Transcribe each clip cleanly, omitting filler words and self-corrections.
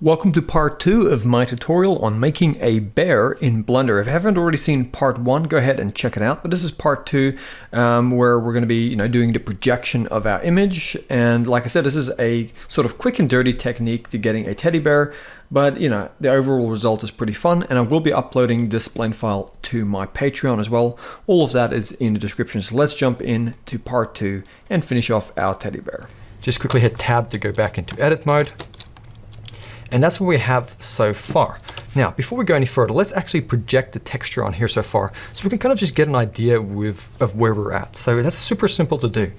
Welcome to part 2 of my tutorial on making a bear in Blender. If you haven't already seen part 1, go ahead and check it out. But this is part 2 where we're going to be doing the projection of our image. And like I said, this is a sort of quick and dirty technique to getting a teddy bear. But the overall result is pretty fun, and I will be uploading this blend file to my Patreon as well. All of that is in the description. So let's jump into part 2 and finish off our teddy bear. Just quickly hit tab to go back into edit mode. And that's what we have so far. Now, before we go any further, let's actually project the texture on here so far, so we can kind of just get an idea of where we're at. So that's super simple to do.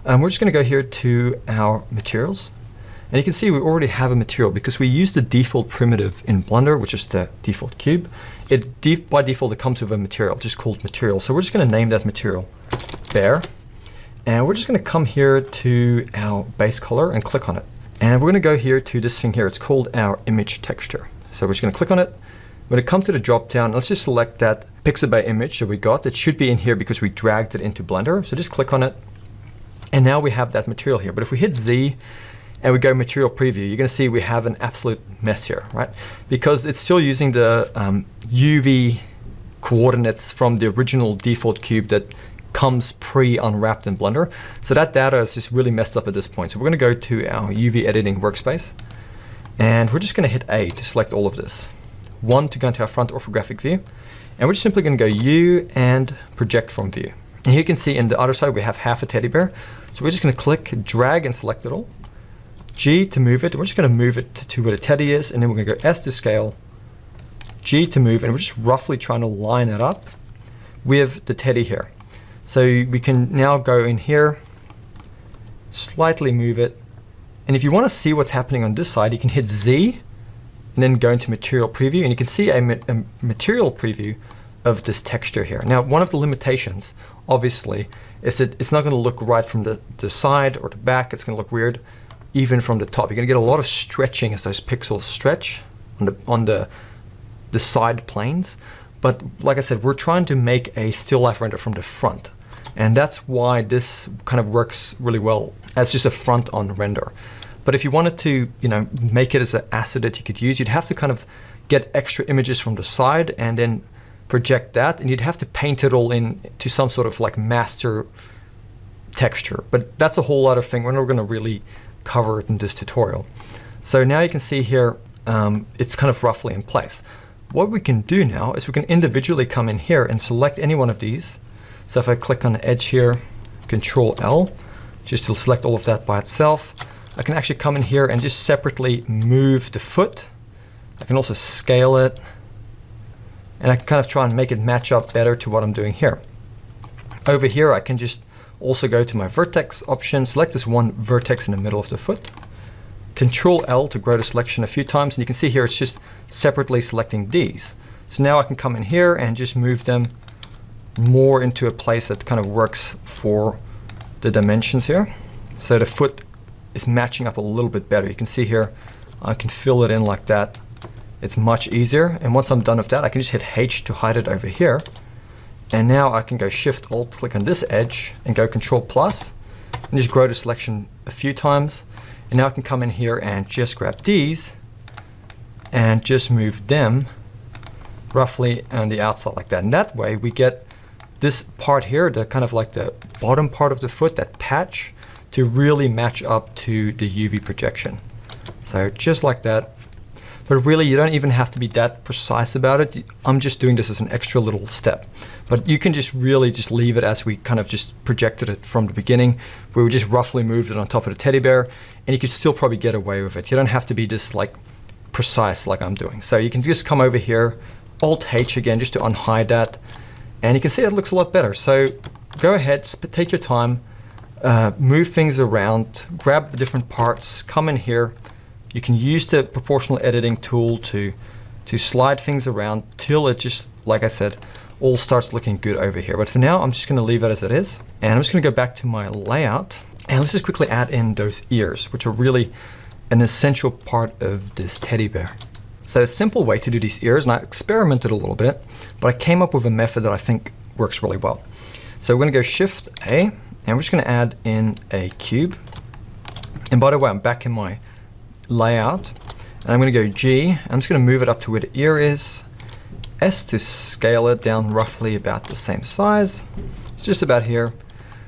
We're just gonna go here to our materials. And you can see we already have a material because we use the default primitive in Blender, which is the default cube. By default, it comes with a material just called material. So we're just gonna name that material bear. And we're just gonna come here to our base color and click on it. And we're going to go here to this thing here. It's called our image texture. So we're just going to click on it. When it comes to the drop down, let's just select that Pixabay image that we got. It should be in here because we dragged it into Blender. So just click on it. And now we have that material here. But if we hit Z and we go material preview, you're going to see we have an absolute mess here, right? Because it's still using the UV coordinates from the original default cube that comes pre-unwrapped in Blender. So that data is just really messed up at this point. So we're going to go to our UV editing workspace, and we're just going to hit A to select all of this. 1 to go into our front orthographic view, and we're just simply going to go U and project from view. And here you can see in the other side we have half a teddy bear. So we're just going to click, drag, and select it all. G to move it, and we're just going to move it to where the teddy is, and then we're going to go S to scale, G to move, and we're just roughly trying to line it up with the teddy here. So we can now go in here, slightly move it. And if you want to see what's happening on this side, you can hit Z and then go into material preview. And you can see a material preview of this texture here. Now, one of the limitations, obviously, is that it's not going to look right from the side or the back. It's going to look weird even from the top. You're going to get a lot of stretching as those pixels stretch on the side planes. But like I said, we're trying to make a still life render from the front. And that's why this kind of works really well as just a front on render. But if you wanted to, make it as an asset that you could use, you'd have to kind of get extra images from the side and then project that. And you'd have to paint it all in to some sort of like master texture. But that's a whole other thing. We're not going to really cover it in this tutorial. So now you can see here, it's kind of roughly in place. What we can do now is we can individually come in here and select any one of these. So if I click on the edge here, Control L, just to select all of that by itself, I can actually come in here and just separately move the foot. I can also scale it, and I can kind of try and make it match up better to what I'm doing here. Over here, I can just also go to my vertex option, select this one vertex in the middle of the foot. Control L to grow the selection a few times, and you can see here it's just separately selecting these. So now I can come in here and just move them more into a place that kind of works for the dimensions here. So the foot is matching up a little bit better. You can see here, I can fill it in like that. It's much easier. And once I'm done with that, I can just hit H to hide it over here. And now I can go Shift Alt, click on this edge and go Control Plus and just grow the selection a few times. And now I can come in here and just grab these and just move them roughly on the outside like that. And that way we get this part here, the kind of like the bottom part of the foot, that patch, to really match up to the UV projection. So just like that. But really, you don't even have to be that precise about it. I'm just doing this as an extra little step. But you can just really just leave it as we kind of just projected it from the beginning, where we just roughly moved it on top of the teddy bear, and you could still probably get away with it. You don't have to be this like precise like I'm doing. So you can just come over here, Alt H again, just to unhide that. And you can see it looks a lot better. So go ahead, take your time, move things around, grab the different parts, come in here. You can use the proportional editing tool to slide things around till it just, like I said, all starts looking good over here. But for now, I'm just gonna leave it as it is. And I'm just gonna go back to my layout. And let's just quickly add in those ears, which are really an essential part of this teddy bear. So a simple way to do these ears, and I experimented a little bit, but I came up with a method that I think works really well. So we're gonna go Shift A, and we're just gonna add in a cube. And by the way, I'm back in my layout, And I'm going to go G. I'm just going to move it up to where the ear is. S to scale it down roughly about the same size. It's just about here.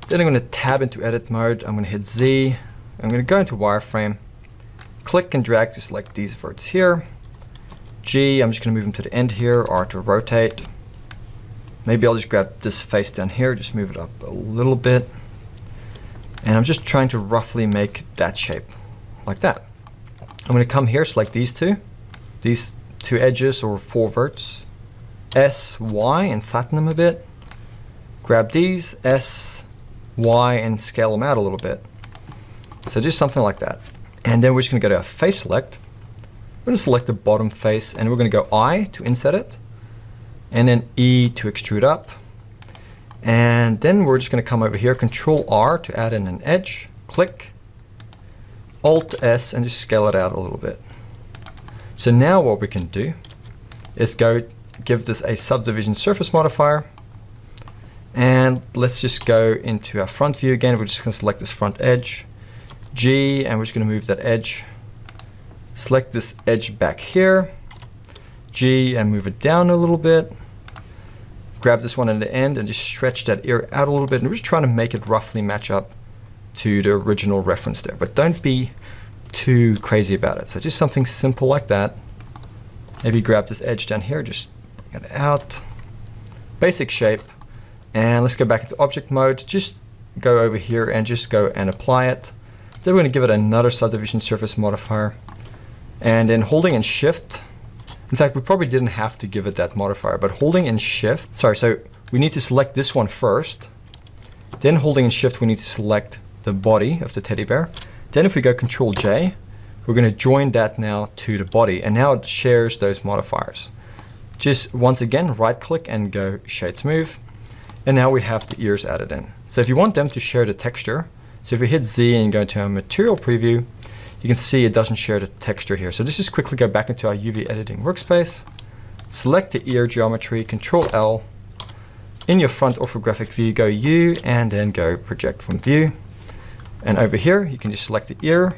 Then I'm going to tab into edit mode. I'm going to hit Z. I'm going to go into wireframe. Click and drag to select these verts here. G, I'm just going to move them to the end here, R to rotate. Maybe I'll just grab this face down here, just move it up a little bit. And I'm just trying to roughly make that shape, like that. I'm going to come here, select these two edges or 4 verts. S, Y, and flatten them a bit. Grab these, S, Y, and scale them out a little bit. So just something like that. And then we're just going to go to our face select. We're going to select the bottom face, and we're going to go I to inset it, and then E to extrude up. And then we're just going to come over here, Control R to add in an edge, click, Alt S, and just scale it out a little bit. So now what we can do is give this a subdivision surface modifier. And let's just go into our front view again. We're just going to select this front edge, G, and we're just going to move that edge. Select this edge back here, G, and move it down a little bit. Grab this one at the end and just stretch that ear out a little bit. And we're just trying to make it roughly match up to the original reference there. But don't be too crazy about it. So just something simple like that. Maybe grab this edge down here, just bring it out. Basic shape. And let's go back into object mode. Just go over here and just go and apply it. Then we're going to give it another subdivision surface modifier. And then holding in shift. In fact, we probably didn't have to give it that modifier, but holding in shift, so we need to select this one first. Then holding in shift, we need to select the body of the teddy bear. Then if we go Control J, we're going to join that now to the body, and now it shares those modifiers. Just once again, right click and go Shade Smooth. And now we have the ears added in. So if you want them to share the texture, so if we hit Z and go to our material preview, you can see it doesn't share the texture here. So let's just quickly go back into our UV editing workspace, select the ear geometry, Control L. In your front orthographic view, go U and then go project from view. And over here, you can just select the ear,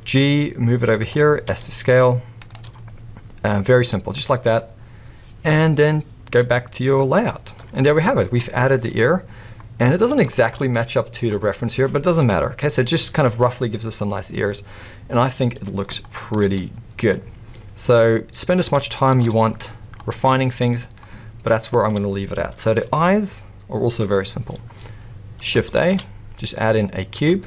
G, move it over here, S to scale. Very simple, just like that. And then go back to your layout. And there we have it. We've added the ear. And it doesn't exactly match up to the reference here, but it doesn't matter. Okay, so it just kind of roughly gives us some nice ears. And I think it looks pretty good. So spend as much time you want refining things, but that's where I'm going to leave it at. So the eyes are also very simple. Shift A, just add in a cube.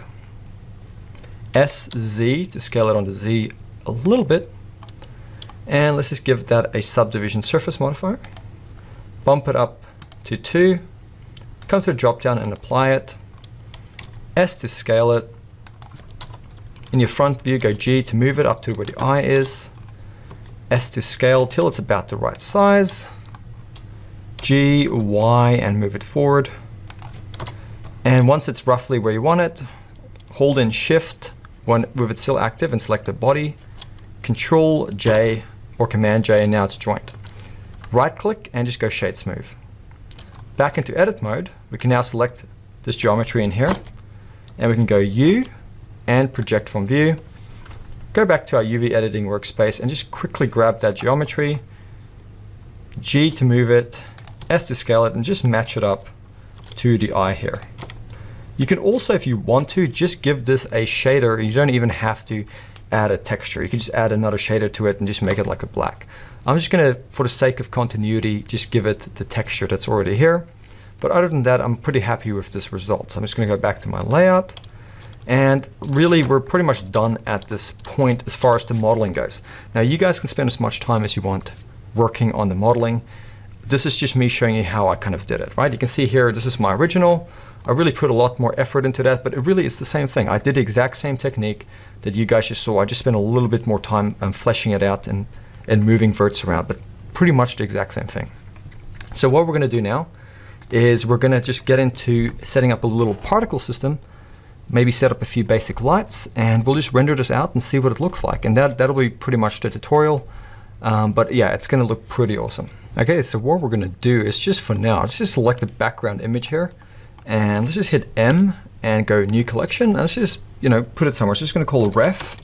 S, Z to scale it onto Z a little bit. And let's just give that a subdivision surface modifier. Bump it up to 2. Come to the drop down and apply it. S to scale it. In your front view, go G to move it up to where the eye is. S to scale till it's about the right size. G, Y, and move it forward. And once it's roughly where you want it, hold in Shift with it still active and select the body. Control J or Command J, and now it's joined. Right click and just go Shade Smooth. Back into edit mode, we can now select this geometry in here, and we can go U and project from view. Go back to our UV editing workspace and just quickly grab that geometry, G to move it, S to scale it, and just match it up to the eye here. You can also, if you want to, just give this a shader. You don't even have to add a texture. You can just add another shader to it and just make it like a black. I'm just going to, for the sake of continuity, just give it the texture that's already here. But other than that, I'm pretty happy with this result. So I'm just going to go back to my layout. And really, we're pretty much done at this point as far as the modeling goes. Now, you guys can spend as much time as you want working on the modeling. This is just me showing you how I kind of did it, right? You can see here, this is my original. I really put a lot more effort into that, but it really is the same thing. I did the exact same technique that you guys just saw. I just spent a little bit more time fleshing it out and moving verts around, but pretty much the exact same thing. So what we're going to do now is we're going to just get into setting up a little particle system, maybe set up a few basic lights, and we'll just render this out and see what it looks like. And that'll be pretty much the tutorial. But yeah, it's going to look pretty awesome. Okay, so what we're going to do is just for now, let's just select the background image here, and let's just hit M and go New Collection. And let's just, put it somewhere. It's just going to call a ref,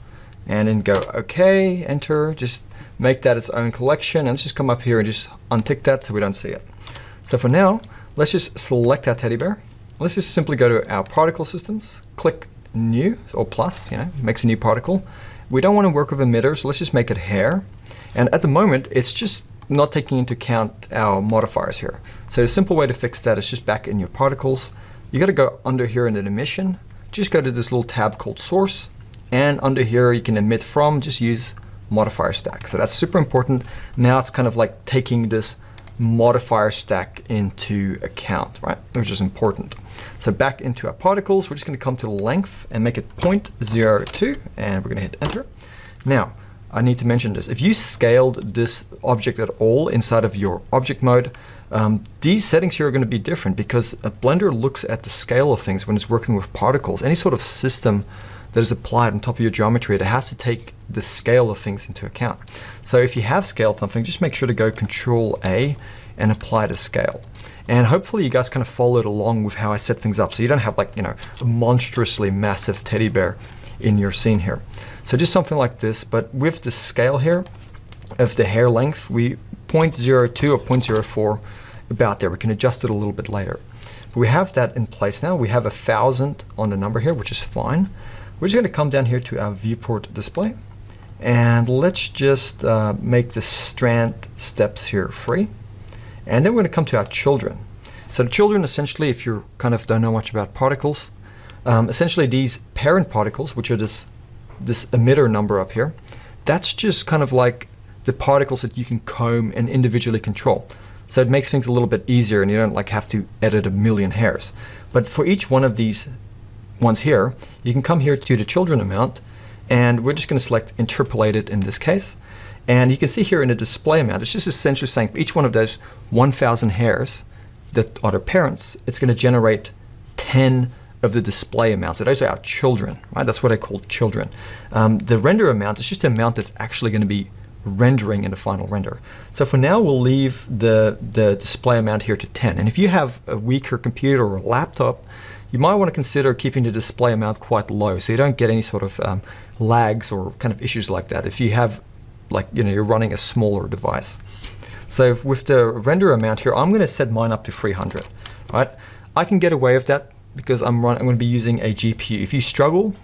and then go OK, enter, just make that its own collection, and let's just come up here and just untick that so we don't see it. So for now, let's just select our teddy bear. Let's just simply go to our particle systems, click new, or plus, makes a new particle. We don't want to work with emitter, so let's just make it hair. And at the moment, it's just not taking into account our modifiers here. So the simple way to fix that is just back in your particles. You got to go under here in the emission, just go to this little tab called source, and under here you can emit from, just use modifier stack. So that's super important. Now it's kind of like taking this modifier stack into account, right? Which is important. So back into our particles, we're just going to come to length and make it 0.02, and we're going to hit enter. Now, I need to mention this. If you scaled this object at all inside of your object mode, these settings here are going to be different because a Blender looks at the scale of things when it's working with particles. Any sort of system that is applied on top of your geometry, it has to take the scale of things into account. So if you have scaled something, just make sure to go Control A and apply the scale. And hopefully you guys kind of followed along with how I set things up, so you don't have like, a monstrously massive teddy bear in your scene here. So just something like this, but with the scale here of the hair length, we 0.02 or 0.04, about there. We can adjust it a little bit later. But we have that in place now. We have 1,000 on the number here, which is fine. We're just going to come down here to our viewport display, and let's just make the strand steps here free. And then we're going to come to our children. So the children, essentially, if you kind of don't know much about particles, essentially these parent particles, which are this emitter number up here, that's just kind of like the particles that you can comb and individually control. So it makes things a little bit easier, and you don't like have to edit a million hairs. But for each one of these ones here, you can come here to the children amount, and we're just going to select interpolated in this case. And you can see here in the display amount, it's just essentially saying for each one of those 1,000 hairs that are their parents, it's going to generate 10 of the display amount. So those are our children, right? That's what I call children. The render amount is just the amount that's actually going to be rendering in the final render. So for now, we'll leave the display amount here to 10. And if you have a weaker computer or a laptop, you might want to consider keeping the display amount quite low so you don't get any sort of lags or kind of issues like that if you have, like, you're running a smaller device. So with the render amount here, I'm going to set mine up to 300, right? I can get away with that because I'm going to be using a GPU. If you struggle,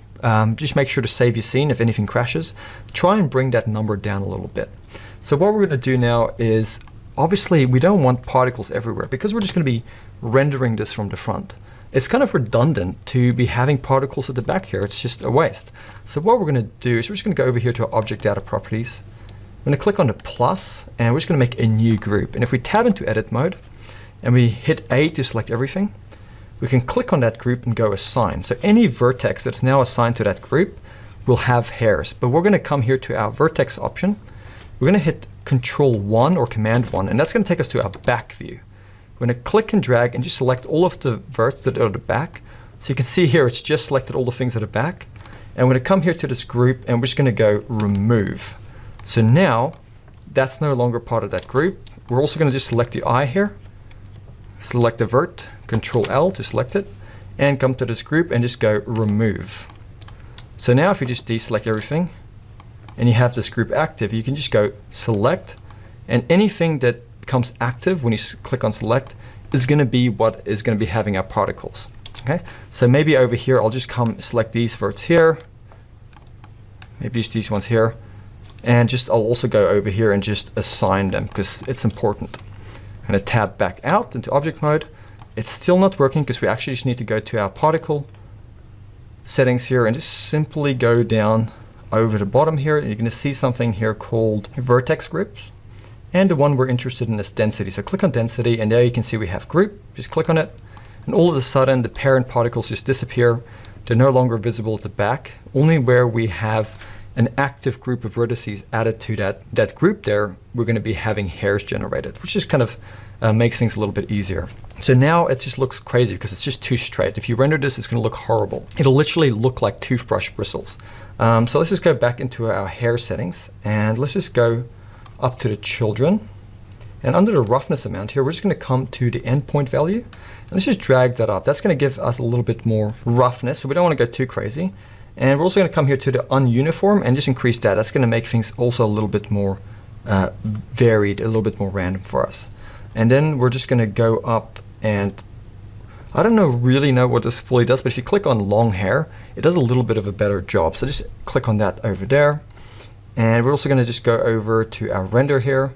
just make sure to save your scene if anything crashes. Try and bring that number down a little bit. So what we're going to do now is, obviously, we don't want particles everywhere because we're just going to be rendering this from the front. It's kind of redundant to be having particles at the back here. It's just a waste. So what we're going to do is we're just going to go over here to our Object Data Properties. I'm going to click on the plus, and we're just going to make a new group. And if we tab into Edit Mode, and we hit A to select everything, we can click on that group and go Assign. So any vertex that's now assigned to that group will have hairs. But we're going to come here to our Vertex option. We're going to hit Control 1 or Command 1, and that's going to take us to our back view. We're going to click and drag and just select all of the verts that are at the back. So you can see here, it's just selected all the things at the back. And we're going to come here to this group, and we're just going to go Remove. So now that's no longer part of that group. We're also going to just select the eye here, select the vert, Control L to select it, and come to this group and just go Remove. So now if you just deselect everything and you have this group active, you can just go Select, and anything that becomes active when you click on Select is going to be what is going to be having our particles. Okay, so maybe over here I'll just come select these verts here, maybe just these ones here, and I'll also go over here and just assign them because it's important. I'm going to tab back out into object mode. It's still not working because we actually just need to go to our particle settings here and just simply go down over the bottom here. You're going to see something here called vertex groups. And the one we're interested in is density. So click on density, and there you can see we have group. Just click on it, and all of a sudden the parent particles just disappear. They're no longer visible at the back. Only where we have an active group of vertices added to that group there, we're going to be having hairs generated, which just kind of makes things a little bit easier. So now it just looks crazy because it's just too straight. If you render this, it's going to look horrible. It'll literally look like toothbrush bristles. So let's just go back into our hair settings, and let's just go up to the children. And under the roughness amount here, we're just going to come to the endpoint value. And let's just drag that up. That's going to give us a little bit more roughness, so we don't want to go too crazy. And we're also going to come here to the ununiform and just increase that. That's going to make things also a little bit more varied, a little bit more random for us. And then we're just going to go up, and I don't really know what this fully does, but if you click on long hair, it does a little bit of a better job. So just click on that over there. And we're also going to just go over to our render here.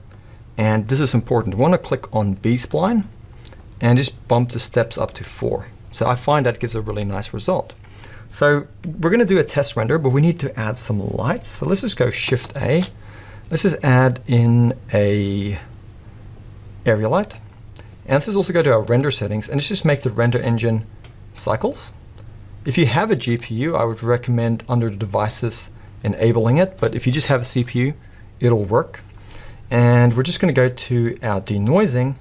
And this is important. We want to click on B-spline and just bump the steps up to 4. So I find that gives a really nice result. So we're going to do a test render, but we need to add some lights. So let's just go Shift A. Let's just add in a area light. And let's just also go to our render settings and let's just make the render engine cycles. If you have a GPU, I would recommend under the devices enabling it, but if you just have a CPU, it'll work. And we're just going to go to our denoising,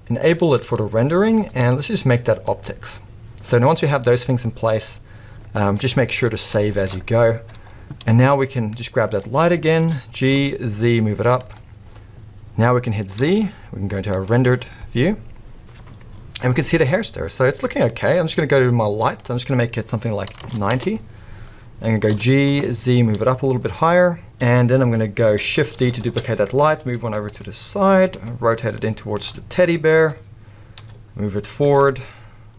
enable it for the rendering, and let's just make that optics. So now once you have those things in place, just make sure to save as you go. And now we can just grab that light again, G, Z, move it up. Now we can hit Z, we can go into our rendered view, and we can see the hair stir. So it's looking okay. I'm just going to go to my light. I'm just going to make it something like 90. I'm going to go G, Z, move it up a little bit higher. And then I'm going to go Shift D to duplicate that light, move one over to the side, rotate it in towards the teddy bear, move it forward,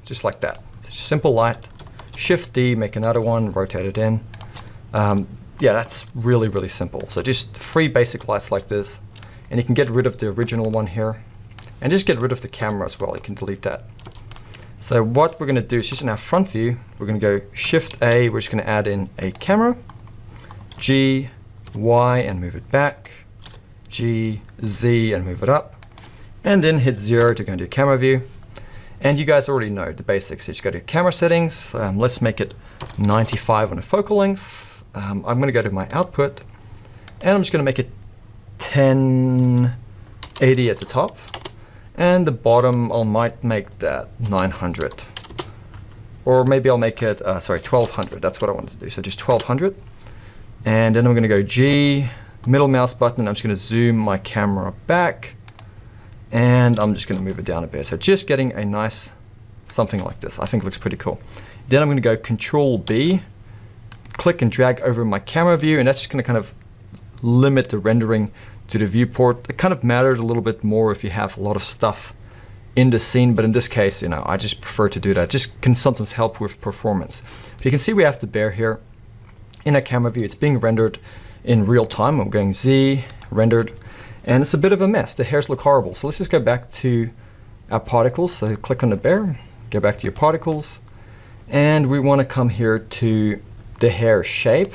just like that. It's a simple light. Shift D, make another one, rotate it in. Yeah, that's really, really simple. So just 3 basic lights like this. And you can get rid of the original one here. And just get rid of the camera as well. You can delete that. So what we're going to do is just in our front view, we're going to go Shift A. We're just going to add in a camera. G, Y, and move it back. G, Z, and move it up. And then hit 0 to go into camera view. And you guys already know the basics. You just go to camera settings. Let's make it 95 on the focal length. I'm going to go to my output. And I'm just going to make it 1080 at the top. And the bottom, I might make that 900. Or maybe I'll make it, 1200. That's what I wanted to do. So just 1200. And then I'm going to go G, middle mouse button. I'm just going to zoom my camera back. And I'm just going to move it down a bit. So just getting a nice something like this. I think looks pretty cool. Then I'm going to go Control B, click and drag over my camera view. And that's just going to kind of limit the rendering to the viewport. It kind of matters a little bit more if you have a lot of stuff in the scene, but in this case, I just prefer to do that. Just can sometimes help with performance. But you can see we have the bear here in a camera view. It's being rendered in real time. I'm going Z, rendered, and it's a bit of a mess. The hairs look horrible. So let's just go back to our particles. So click on the bear, go back to your particles, and we want to come here to the hair shape.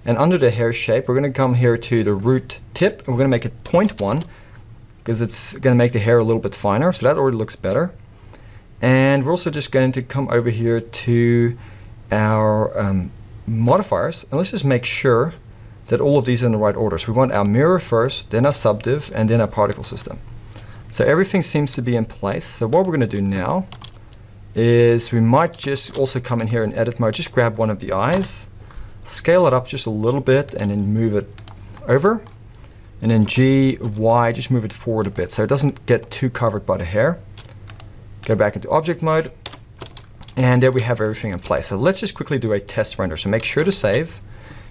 And under the hair shape, we're going to come here to the root tip, and we're going to make it 0.1 because it's going to make the hair a little bit finer. So that already looks better. And we're also just going to come over here to our modifiers, and let's just make sure that all of these are in the right order. So we want our mirror first, then our subdiv, and then our particle system. So everything seems to be in place. So what we're going to do now is we might just also come in here in edit mode, just grab one of the eyes, scale it up just a little bit, and then move it over. And then G, Y, just move it forward a bit so it doesn't get too covered by the hair. Go back into object mode. And there we have everything in place. So let's just quickly do a test render. So make sure to save.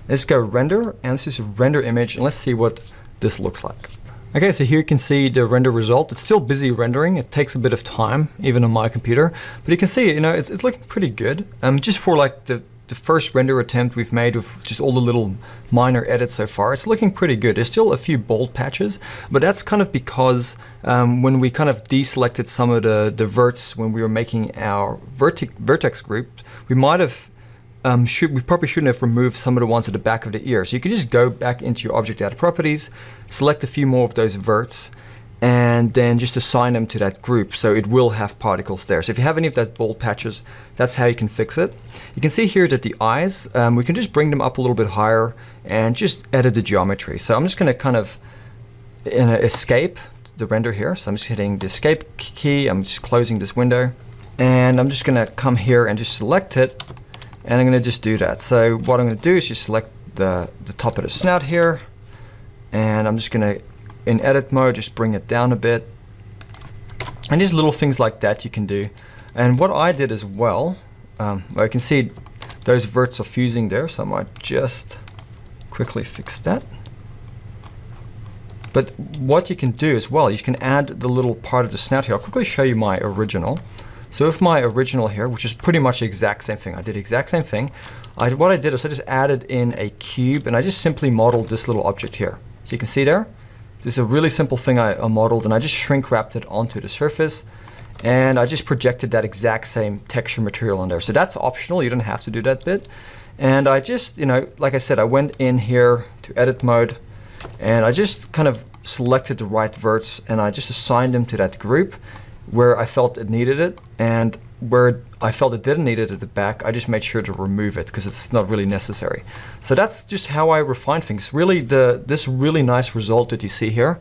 Let's go render, and let's just render image, and let's see what this looks like. Okay, so here you can see the render result. It's still busy rendering. It takes a bit of time, even on my computer. But you can see, it's looking pretty good. Just for like the first render attempt we've made with just all the little minor edits so far, it's looking pretty good. There's still a few bold patches, but that's kind of because when we kind of deselected some of the verts when we were making our vertex group, we might have we probably shouldn't have removed some of the ones at the back of the ear. So you can just go back into your object data properties, select a few more of those verts, and then just assign them to that group so it will have particles there. So if you have any of those bold patches, that's how you can fix it. You can see here that the eyes, we can just bring them up a little bit higher and just edit the geometry. So I'm just going to kind of escape the render here. So I'm just hitting the escape key. I'm just closing this window, and I'm just going to come here and just select it, and I'm going to just do that. So what I'm going to do is just select the top of the snout here, and I'm just going to, in edit mode, just bring it down a bit. And just little things like that you can do. And what I did as well, you can see those verts are fusing there, so I might just quickly fix that. But what you can do as well, you can add the little part of the snout here. I'll quickly show you my original. So with my original here, which is pretty much the exact same thing, I did the exact same thing. What I did is I just added in a cube and I just simply modeled this little object here. So you can see there, this is a really simple thing I modeled, and I just shrink wrapped it onto the surface. And I just projected that exact same texture material on there. So that's optional, you don't have to do that bit. And I just, like I said, I went in here to edit mode, and I just kind of selected the right verts and I just assigned them to that group where I felt it needed it, and where I felt it didn't need it at the back, I just made sure to remove it because it's not really necessary. So that's just how I refine things. Really, this really nice result that you see here,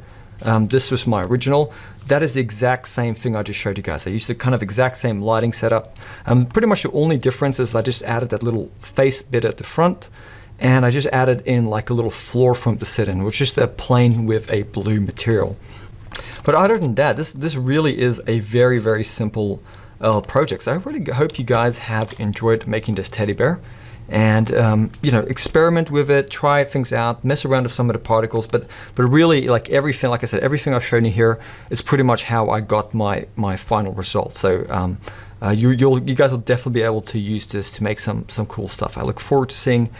this was my original. That is the exact same thing I just showed you guys. I used the kind of exact same lighting setup. Pretty much the only difference is I just added that little face bit at the front, and I just added in like a little floor for him to sit in, which is a plane with a blue material. But other than that, this really is a very, very simple project. So I really hope you guys have enjoyed making this teddy bear. And experiment with it, try things out, mess around with some of the particles, but really, like everything, like I said, everything I've shown you here is pretty much how I got my final result. So you guys will definitely be able to use this to make some cool stuff. I look forward to seeing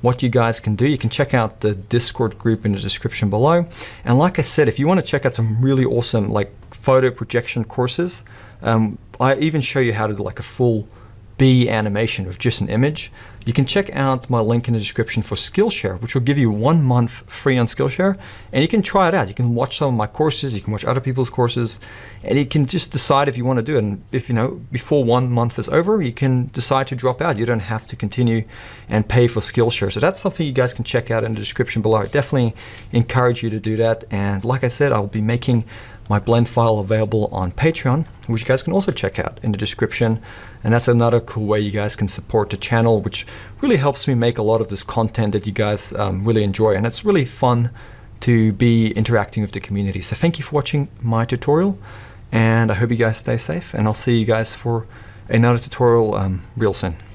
what you guys can do. You can check out the Discord group in the description below. And like I said, if you want to check out some really awesome like photo projection courses, I even show you how to do like a full bee animation with just an image. You can check out my link in the description for Skillshare, which will give you 1 month free on Skillshare, and you can try it out. You can watch some of my courses, you can watch other people's courses, and you can just decide if you want to do it. And if before 1 month is over, you can decide to drop out. You don't have to continue and pay for Skillshare. So that's something you guys can check out in the description below. I definitely encourage you to do that. And like I said, I'll be making my blend file available on Patreon, which you guys can also check out in the description. And that's another cool way you guys can support the channel, which really helps me make a lot of this content that you guys really enjoy. And it's really fun to be interacting with the community. So thank you for watching my tutorial, and I hope you guys stay safe, and I'll see you guys for another tutorial real soon.